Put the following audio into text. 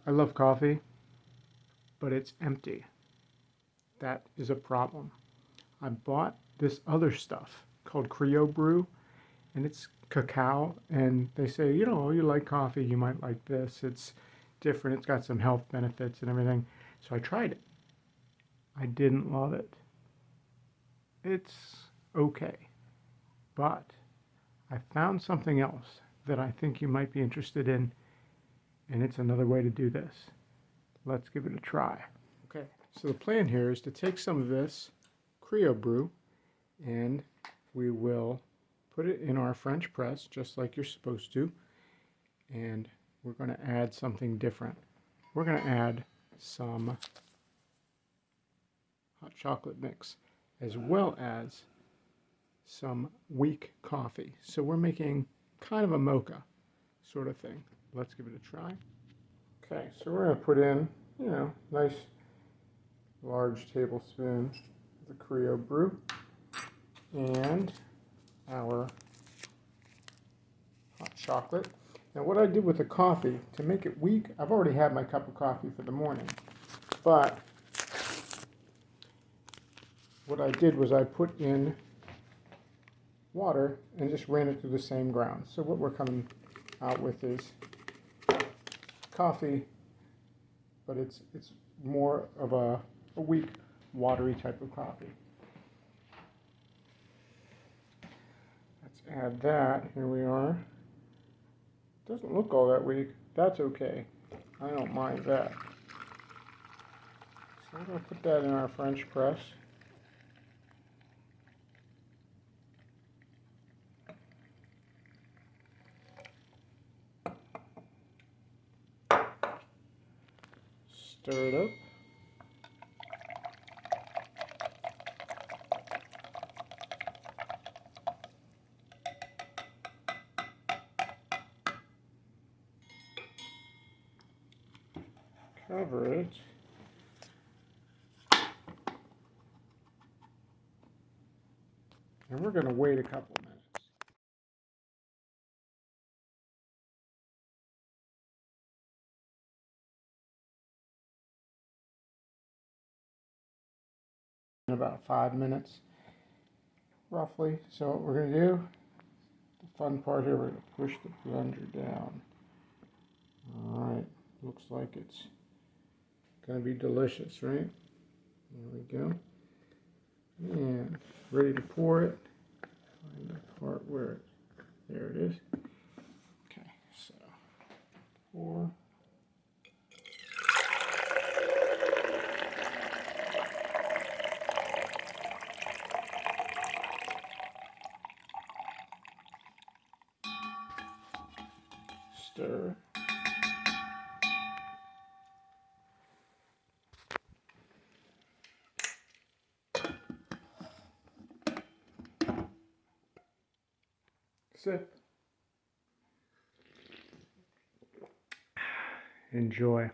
I love coffee, but it's empty. That is a problem. I bought this other stuff called Crio Brew, and it's cacao, and they say, you know, you like coffee, you might like this. It's different. It's got some health benefits and everything. So I tried it. I didn't love it. It's okay. But I found something else that I think you might be interested in, and it's another way to do this. Let's give it a try. Okay, so the plan here is to take some of this Crio Brew and we will put it in our French press just like you're supposed to, and we're going to add something different. We're going to add some hot chocolate mix as well as some weak coffee. So we're making kind of a mocha sort of thing. Let's give it a try. Okay, so we're going to put in, you know, nice large tablespoon of the Crio Brew and our hot chocolate. Now what I did with the coffee, to make it weak, I've already had my cup of coffee for the morning, but what I did was I put in water and just ran it through the same ground. So what we're coming out with is coffee, but it's more of a weak, watery type of coffee. Let's add that. Here we are. Doesn't look all that weak. That's okay. I don't mind that. So I'm going to put that in our French press. Stir it up. Cover it. And we're going to wait a couple minutes. In about 5 minutes, roughly. So what we're going to do, the fun part here, we're going to push the blender down. Alright, looks like it's going to be delicious, right? There we go. And ready to pour it. Find the part where there it is. Okay, so pour. Stir. Sip. Enjoy.